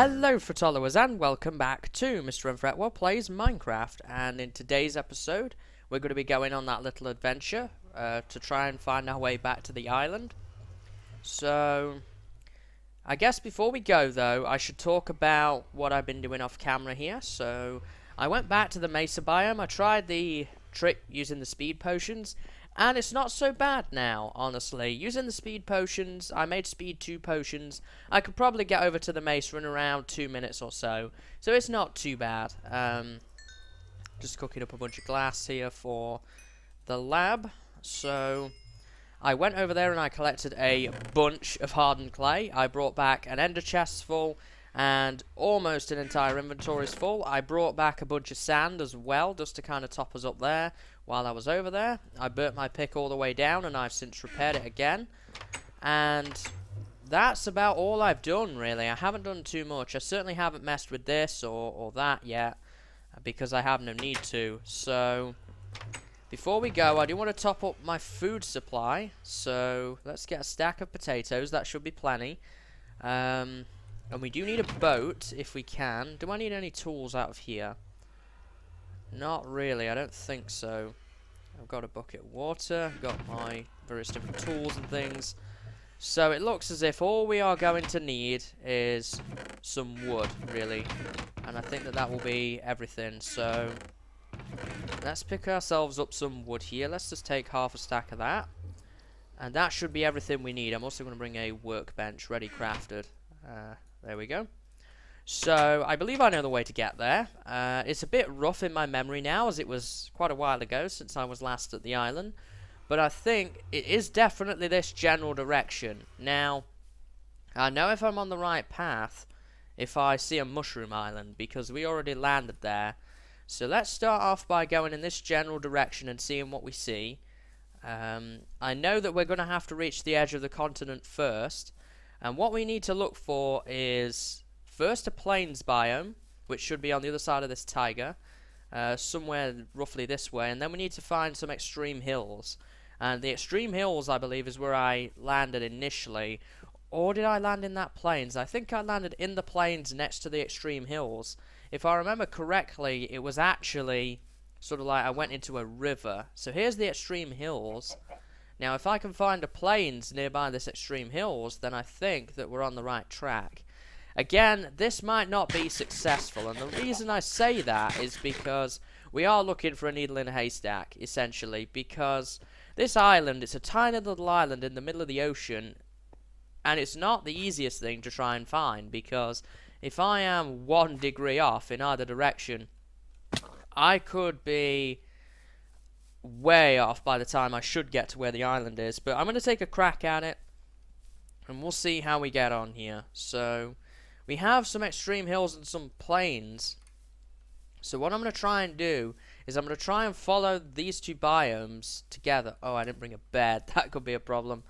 Hello followers and welcome back to MrMFretwell Plays Minecraft, and in today's episode we're going to be going on that little adventure to try and find our way back to the island. So I guess before we go though, I should talk about what I've been doing off camera here. So I went back to the mesa biome. I tried the trick using the speed potions, and it's not so bad now, honestly. Using the speed potions, I made speed 2 potions. I could probably get over to the mesa in around 2 minutes or so. So it's not too bad. Just cooking up a bunch of glass here for the lab. So I went over there and I collected a bunch of hardened clay. I brought back an ender chest full and almost an entire inventory is full. I brought back a bunch of sand as well, just to kind of top us up there while I was over there. I burnt my pick all the way down and I've since repaired it again. And that's about all I've done, really. I haven't done too much. I certainly haven't messed with this or that yet, because I have no need to. So before we go, I do want to top up my food supply. So let's get a stack of potatoes. That should be plenty. And we do need a boat if we can. Do I need any tools out of here? Not really, I don't think so. I've got a bucket of water, got my various different tools and things. So it looks as if all we are going to need is some wood, really. And I think that that will be everything. So let's pick ourselves up some wood here. Let's just take half a stack of that. And that should be everything we need. I'm also going to bring a workbench ready crafted. There we go. So I believe I know the way to get there. It's a bit rough in my memory now, as it was quite a while ago since I was last at the island. But I think it is definitely this general direction. Now, I know if I'm on the right path if I see a mushroom island, because we already landed there. So let's start off by going in this general direction and seeing what we see. I know that we're going to have to reach the edge of the continent first. And what we need to look for is first a plains biome, which should be on the other side of this tiger, somewhere roughly this way, and then we need to find some extreme hills. And the extreme hills, I believe, is where I landed initially. Or did I land in that plains? I think I landed in the plains next to the extreme hills. If I remember correctly, it was actually sort of like I went into a river. So here's the extreme hills. Now, if I can find a plains nearby this extreme hills, then I think that we're on the right track. Again, this might not be successful, and the reason I say that is because we are looking for a needle in a haystack, essentially, because this island, it's a tiny little island in the middle of the ocean, and it's not the easiest thing to try and find, because if I am 1 degree off in either direction, I could be way off by the time I should get to where the island is. But I'm going to take a crack at it, and we'll see how we get on here. So we have some extreme hills and some plains. So what I'm going to try and do is I'm going to try and follow these 2 biomes together. Oh, I didn't bring a bed. That could be a problem.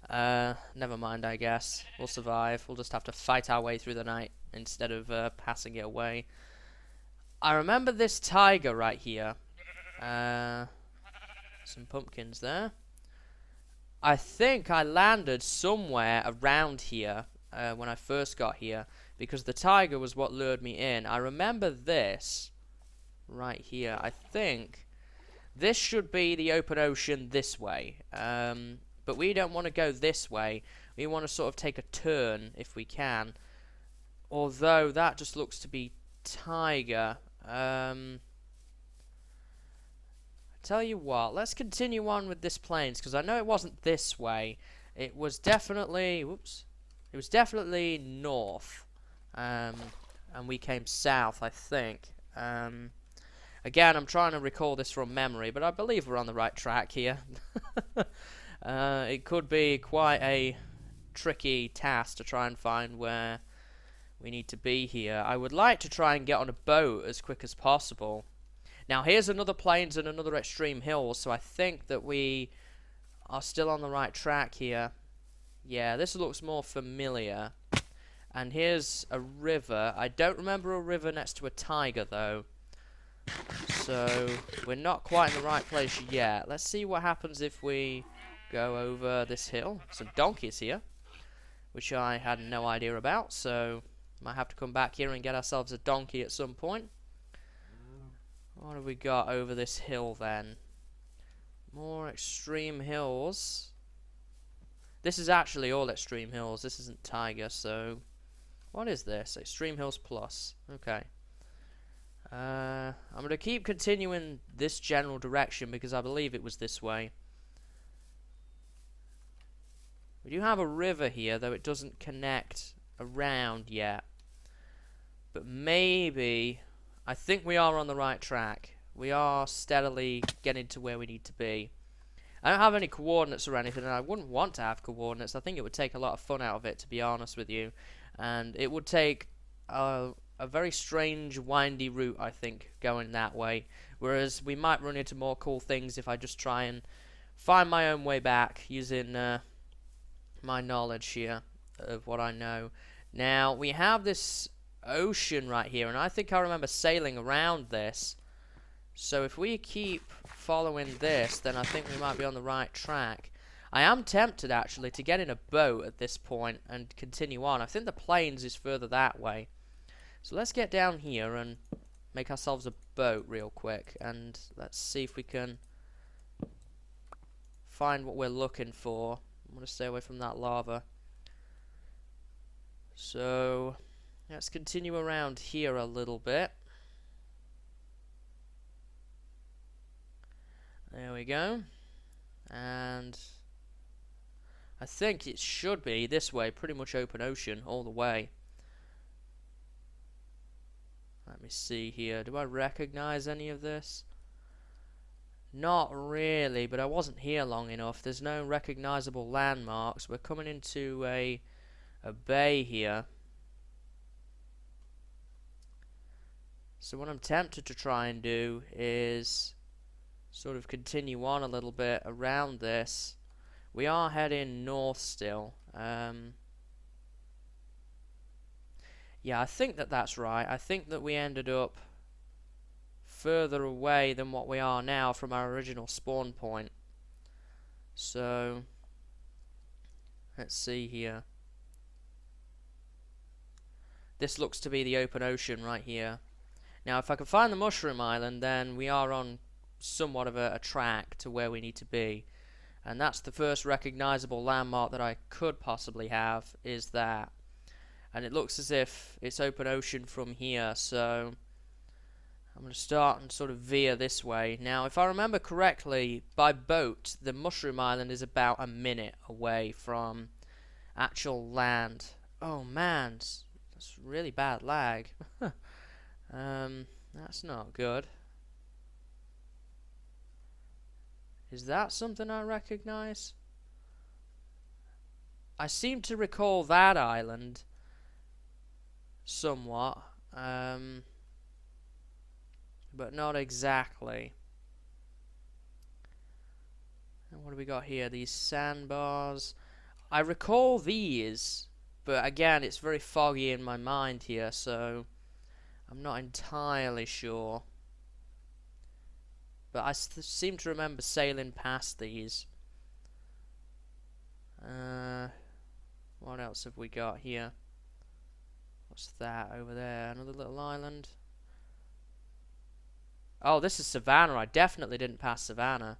Never mind, I guess. We'll survive. We'll just have to fight our way through the night instead of passing it away. I remember this tiger right here. Some pumpkins there. I think I landed somewhere around here when I first got here, because the tiger was what lured me in. I remember this right here. I think this should be the open ocean this way, but we don't want to go this way. We want to sort of take a turn if we can, although that just looks to be tiger. Tell you what, let's continue on with this plains, because I know it wasn't this way. It was definitely, whoops, it was definitely north, and we came south, I think. Again, I'm trying to recall this from memory, but I believe we're on the right track here. It could be quite a tricky task to try and find where we need to be here. I would like to try and get on a boat as quick as possible. Now, here's another plains and another extreme hill, so I think that we are still on the right track here. Yeah, this looks more familiar. And here's a river. I don't remember a river next to a tiger, though. So, we're not quite in the right place yet. Let's see what happens if we go over this hill. Some donkeys here, which I had no idea about, so Might have to come back here and get ourselves a donkey at some point. What have we got over this hill then? More extreme hills. This is actually all extreme hills. This isn't Tiger, so... What is this? Extreme Hills Plus. Okay. I'm going to keep continuing this general direction because I believe it was this way. We do have a river here, though it doesn't connect around yet. But maybe... I think we are on the right track. We are steadily getting to where we need to be. I don't have any coordinates or anything, and I wouldn't want to have coordinates. I think it would take a lot of fun out of it, to be honest with you. And it would take a very strange, windy route, I think, going that way. Whereas we might run into more cool things if I just try and find my own way back using my knowledge here of what I know. Now, we have this ocean right here, and I think I remember sailing around this. So if we keep following this, then I think we might be on the right track. I am tempted, actually, to get in a boat at this point and continue on. I think the plains is further that way. So let's get down here and make ourselves a boat real quick. And let's see if we can find what we're looking for. I'm going to stay away from that lava. So let's continue around here a little bit. There we go. And I think it should be this way, pretty much open ocean all the way. Let me see here. Do I recognize any of this? Not really, but I wasn't here long enough. There's no recognizable landmarks. We're coming into a bay here. So what I'm tempted to try and do is sort of continue on a little bit around this. We are heading north still. Yeah, I think that's right. I think that we ended up further away than what we are now from our original spawn point. So let's see here. This looks to be the open ocean right here. Now, if I can find the Mushroom Island, then we are on somewhat of a track to where we need to be. And that's the first recognizable landmark that I could possibly have, is that. And it looks as if it's open ocean from here, so I'm going to start and sort of veer this way. Now, if I remember correctly, by boat, the Mushroom Island is about a minute away from actual land. Oh man, that's really bad lag. That's not good. Is that something I recognize? I seem to recall that island somewhat, but not exactly. And what do we got here? These sandbars. I recall these, but again, it's very foggy in my mind here, so I'm not entirely sure. But I seem to remember sailing past these. What else have we got here? What's that over there? Another little island. Oh, this is Savannah. I definitely didn't pass Savannah.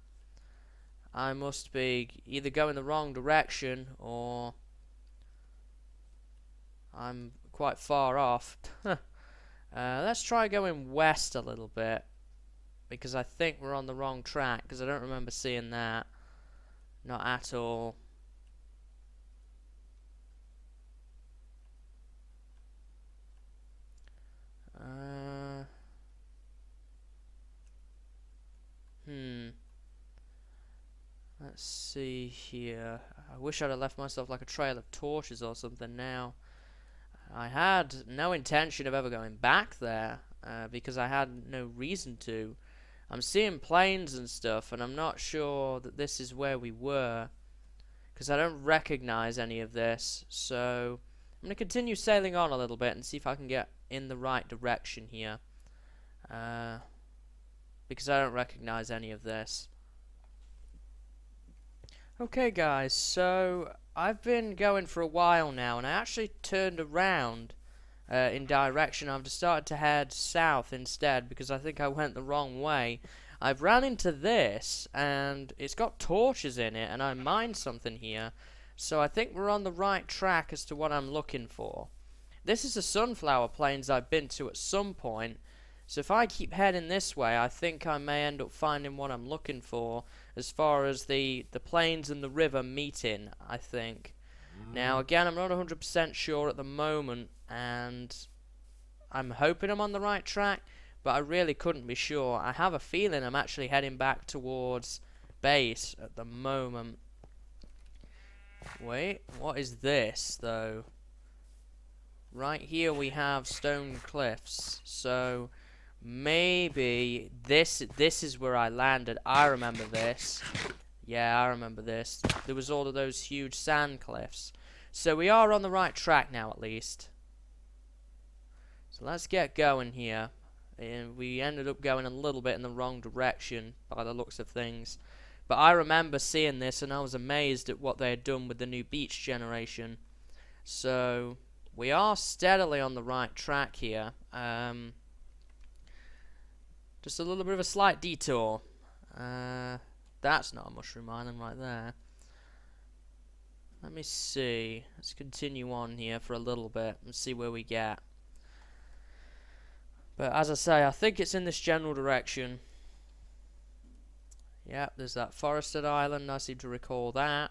I must be either going the wrong direction or I'm quite far off. Let's try going west a little bit, because I think we're on the wrong track, because I don't remember seeing that. Not at all. Let's see here. I wish I'd have left myself like a trail of torches or something now. I had no intention of ever going back there, because I had no reason to. I'm seeing planes and stuff, and I'm not sure that this is where we were, because I don't recognize any of this. So I'm going to continue sailing on a little bit and see if I can get in the right direction here, because I don't recognize any of this. Okay guys, so I've been going for a while now, and I actually turned around in direction. I've started to head south instead because I think I went the wrong way. I've ran into this, and it's got torches in it, and I mined something here. So I think we're on the right track as to what I'm looking for. This is the sunflower plains I've been to at some point. So if I keep heading this way, I think I may end up finding what I'm looking for as far as the plains and the river meeting, I think. Now, again, I'm not 100% sure at the moment, and I'm hoping I'm on the right track, but I really couldn't be sure. I have a feeling I'm actually heading back towards base at the moment. Wait, what is this, though? Right here we have stone cliffs, so maybe this is where I landed. I remember this. Yeah, I remember this. There was all of those huge sand cliffs. So we are on the right track now, at least. So let's get going here. And we ended up going a little bit in the wrong direction by the looks of things. But I remember seeing this and I was amazed at what they had done with the new beach generation. So we are steadily on the right track here. Just a little bit of a slight detour. That's not a mushroom island right there. Let me see. Let's continue on here for a little bit and see where we get. But as I say, I think it's in this general direction. Yep, there's that forested island. I seem to recall that.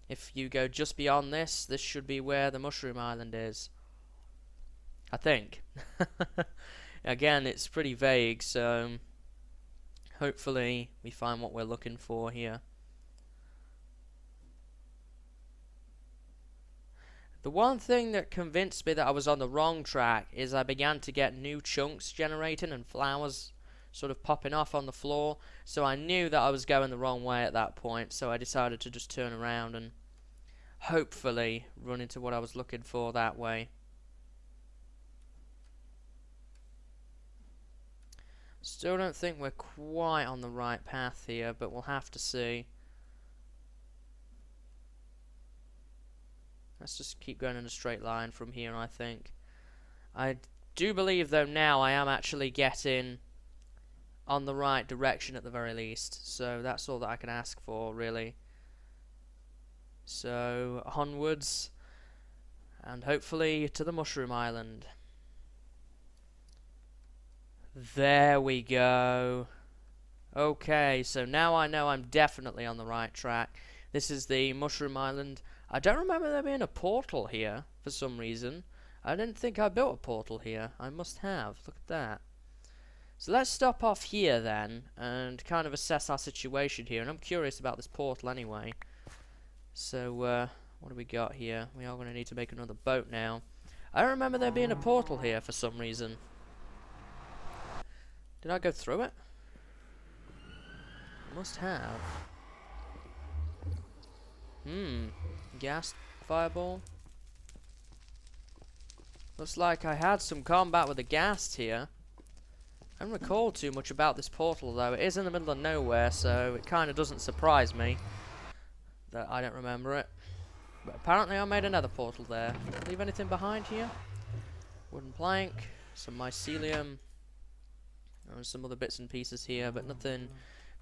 If you go just beyond this, this should be where the mushroom island is. I think. Again, it's pretty vague, so hopefully we find what we're looking for here. The one thing that convinced me that I was on the wrong track is I began to get new chunks generating and flowers sort of popping off on the floor. So I knew that I was going the wrong way at that point, so I decided to just turn around and hopefully run into what I was looking for that way. Still don't think we're quite on the right path here, but we'll have to see. Let's just keep going in a straight line from here, I think. I do believe, though, now I am actually getting on the right direction at the very least. So that's all that I can ask for, really. So, onwards, and hopefully to the Mushroom Island. There we go. Okay, so now I know I'm definitely on the right track. This is the Mushroom Island. I don't remember there being a portal here for some reason. I didn't think I built a portal here. I must have. Look at that. So let's stop off here then and kind of assess our situation here. And I'm curious about this portal anyway. So, what do we got here? We are going to need to make another boat now. I don't remember there being a portal here for some reason. Did I go through it? Must have. Gas fireball. Looks like I had some combat with the ghast here. I don't recall too much about this portal though. It is in the middle of nowhere, so it kind of doesn't surprise me that I don't remember it. But apparently I made another portal there. Leave anything behind here? Wooden plank, some mycelium, and some other bits and pieces here, but nothing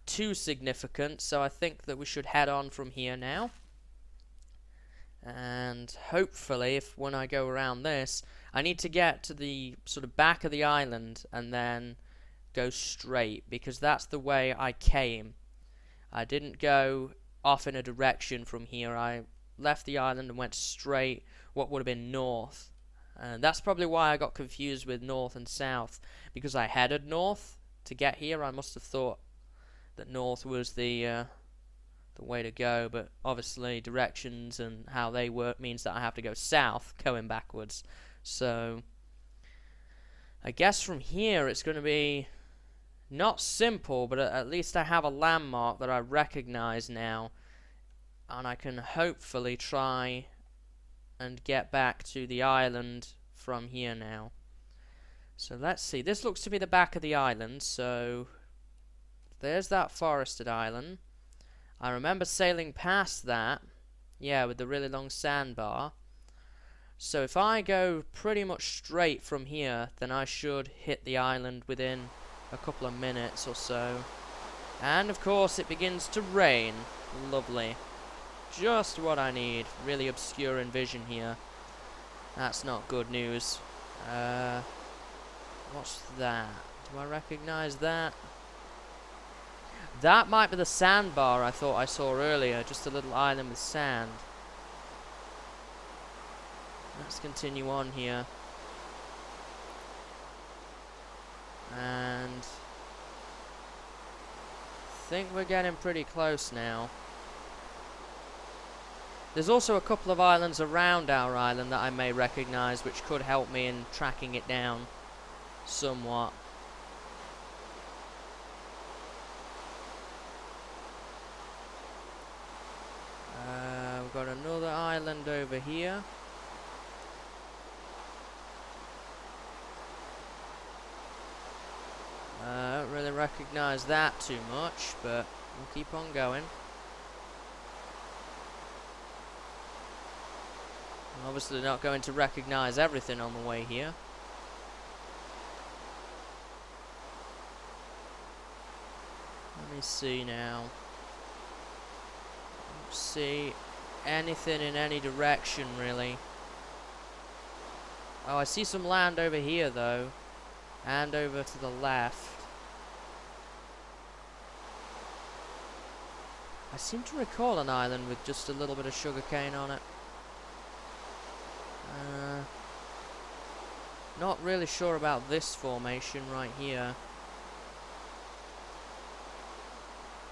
too significant, so I think that we should head on from here now. And hopefully, when I go around this, I need to get to the sort of back of the island and then go straight, because that's the way I came. I didn't go off in a direction from here. I left the island and went straight what would have been north. And that's probably why I got confused with north and south, because I headed north to get here. I must have thought that north was the way to go, but obviously directions and how they work means that I have to go south, going backwards. So I guess from here it's going to be not simple, but at least I have a landmark that I recognize now, and I can hopefully try and get back to the island from here now. So let's see, this looks to be the back of the island, so there's that forested island. I remember sailing past that, yeah, with the really long sandbar. So if I go pretty much straight from here, then I should hit the island within a couple of minutes or so. And of course it begins to rain. Lovely. Just what I need. Really obscure in vision here. That's not good news. What's that? Do I recognize that? That might be the sandbar I thought I saw earlier. Just a little island with sand. Let's continue on here. And I think we're getting pretty close now. There's also a couple of islands around our island that I may recognize, which could help me in tracking it down somewhat. We've got another island over here. I don't really recognize that too much, but we'll keep on going. I'm obviously not going to recognize everything on the way here. Let me see now. Don't see anything in any direction really. Oh, I see some land over here though, and over to the left. I seem to recall an island with just a little bit of sugarcane on it. Not really sure about this formation right here.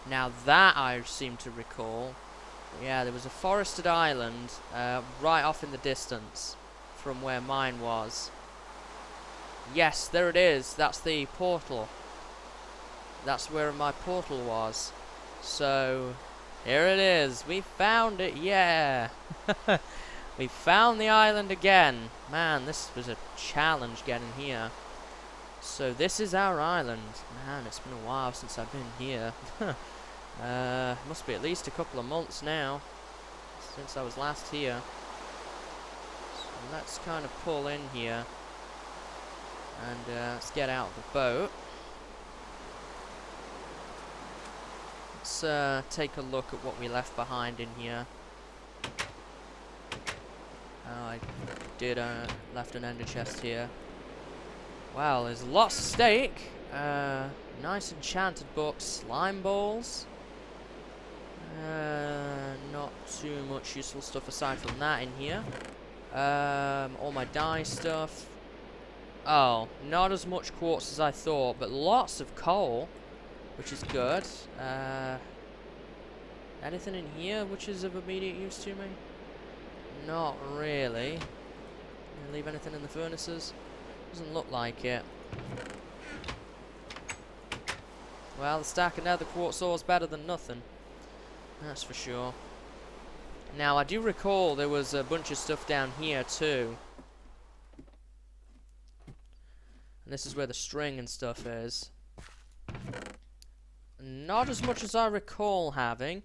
Now that I seem to recall. Yeah, there was a forested island right off in the distance from where mine was. Yes, there it is. That's the portal. That's where my portal was. So, here it is. We found it, yeah. We found the island again. Man, this was a challenge getting here. So this is our island. Man, it's been a while since I've been here. Must be at least a couple of months now since I was last here. So let's kind of pull in here. And let's get out of the boat. Let's take a look at what we left behind in here. Oh, I did left an ender chest here. Wow, there's lots of steak. Nice enchanted book, slime balls. Not too much useful stuff aside from that in here. All my dye stuff. Oh, not as much quartz as I thought, but lots of coal, which is good. Anything in here which is of immediate use to me? Not really. Leave anything in the furnaces? Doesn't look like it. Well, the stack of nether quartz ore is better than nothing. That's for sure. Now, I do recall there was a bunch of stuff down here too. And this is where the string and stuff is. Not as much as I recall having.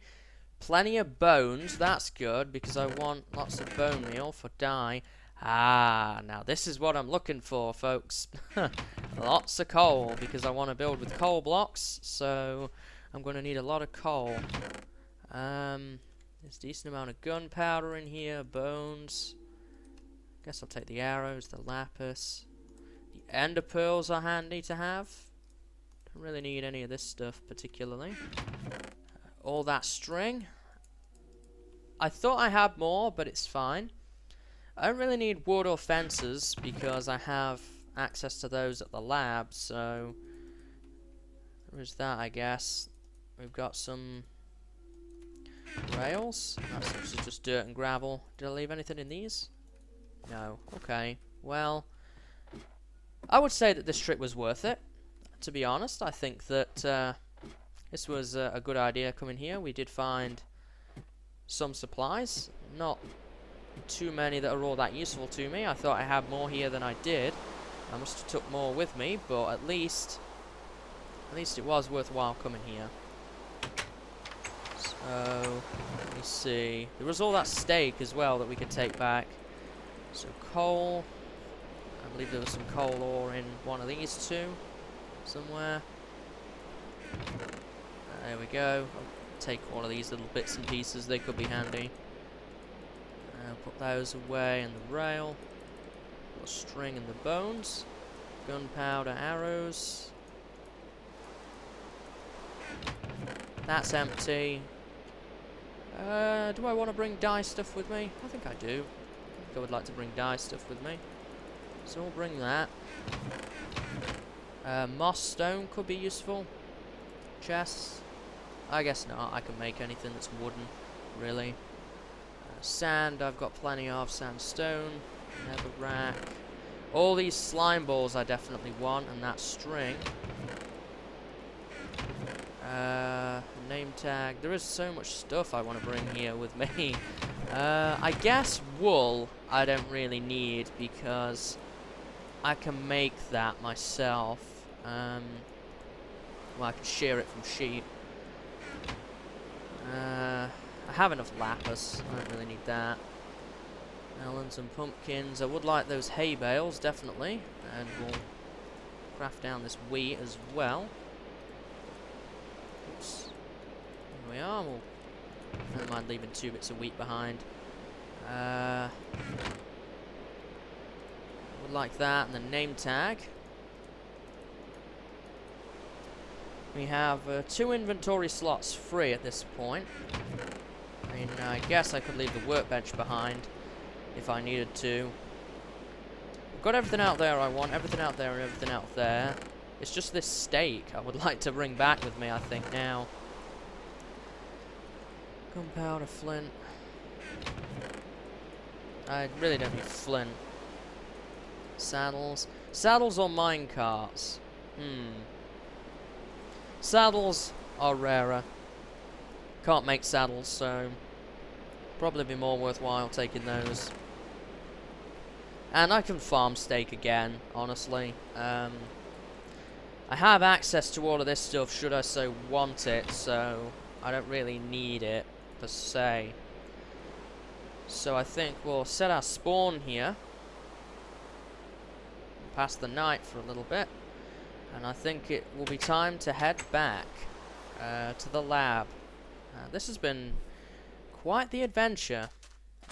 Plenty of bones, that's good, because I want lots of bone meal for dye. Ah, now this is what I'm looking for, folks. Lots of coal, because I want to build with coal blocks, so I'm going to need a lot of coal. There's a decent amount of gunpowder in here, bones. Guess I'll take the arrows, the lapis. The ender pearls are handy to have. Don't really need any of this stuff particularly. All that string. I thought I had more, but it's fine. I don't really need wood or fences because I have access to those at the lab, so there's that, I guess. We've got some rails. That's just dirt and gravel. Did I leave anything in these? No. Okay. Well, I would say that this trip was worth it. To be honest, I think that this was a good idea coming here. We did find some supplies. Not too many that are all that useful to me. I thought I had more here than I did. I must have took more with me, but at least it was worthwhile coming here. So, let me see. There was all that steak as well that we could take back. So coal. I believe there was some coal ore in one of these two somewhere. There we go. I'll take one of these little bits and pieces, they could be handy. Put those away in the rail. Got string and the bones. Gunpowder, arrows. That's empty. Do I want to bring dye stuff with me? I think I do. I think I would like to bring dye stuff with me. So we'll bring that. Moss stone could be useful. Chests. I guess not. I can make anything that's wooden, really. Sand, I've got plenty of. Sandstone. Netherrack. All these slime balls I definitely want, and that string. Name tag. There is so much stuff I want to bring here with me. I guess wool I don't really need because I can make that myself. Well, I can shear it from sheep. I have enough lapis. I don't really need that. Melons and pumpkins. I would like those hay bales, definitely. And we'll craft down this wheat as well. Oops. Here we are. We'll, I don't mind leaving 2 bits of wheat behind. Would like that, and the name tag. We have 2 inventory slots free at this point. I mean, I guess I could leave the workbench behind if I needed to. I've got everything out there I want, everything out there and everything out there. It's just this steak I would like to bring back with me, I think, now. Gunpowder, flint. I really don't need flint. Saddles. Saddles or mine carts? Saddles are rarer. Can't make saddles, so probably be more worthwhile taking those. And I can farm steak again, honestly. I have access to all of this stuff should I so want it, so I don't really need it, per se. So I think we'll set our spawn here. Pass the night for a little bit. And I think it will be time to head back to the lab. This has been quite the adventure.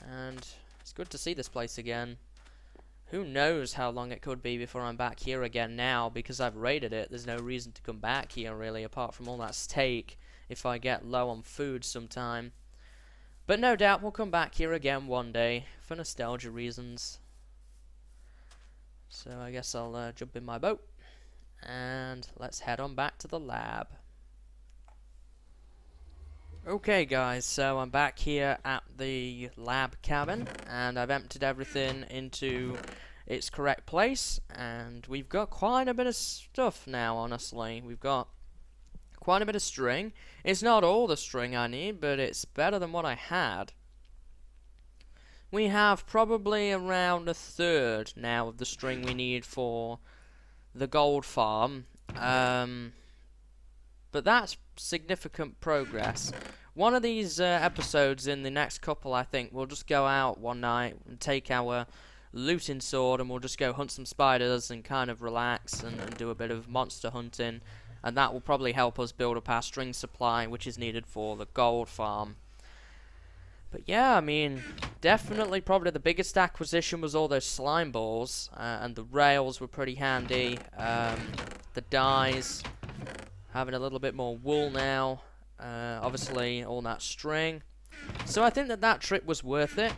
And it's good to see this place again. Who knows how long it could be before I'm back here again now, because I've raided it. There's no reason to come back here, really, apart from all that steak, if I get low on food sometime. But no doubt we'll come back here again one day, for nostalgia reasons. So I guess I'll jump in my boat, and let's head on back to the lab. Okay guys, so I'm back here at the lab cabin, and I've emptied everything into its correct place, and we've got quite a bit of stuff now, honestly. We've got quite a bit of string. It's not all the string I need, but it's better than what I had. We have probably around 1/3 now of the string we need for the gold farm, but that's significant progress. One of these episodes in the next couple, I think, we'll just go out one night and take our looting sword and we'll just go hunt some spiders and kind of relax and do a bit of monster hunting, and that will probably help us build up our string supply, which is needed for the gold farm. But yeah, I mean, definitely probably the biggest acquisition was all those slime balls, and the rails were pretty handy. The dyes, having a little bit more wool now, obviously all that string. So I think that that trip was worth it,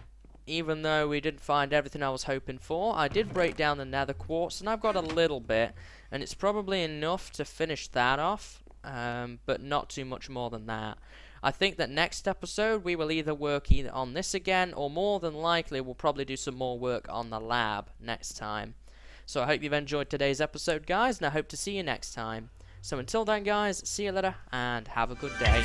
even though we didn't find everything I was hoping for. I did break down the nether quartz, and I've got a little bit, and it's probably enough to finish that off, but not too much more than that. I think that next episode we will either work on this again, or more than likely we'll probably do some more work on the lab next time. So I hope you've enjoyed today's episode, guys, and I hope to see you next time. So until then, guys, see you later, and have a good day.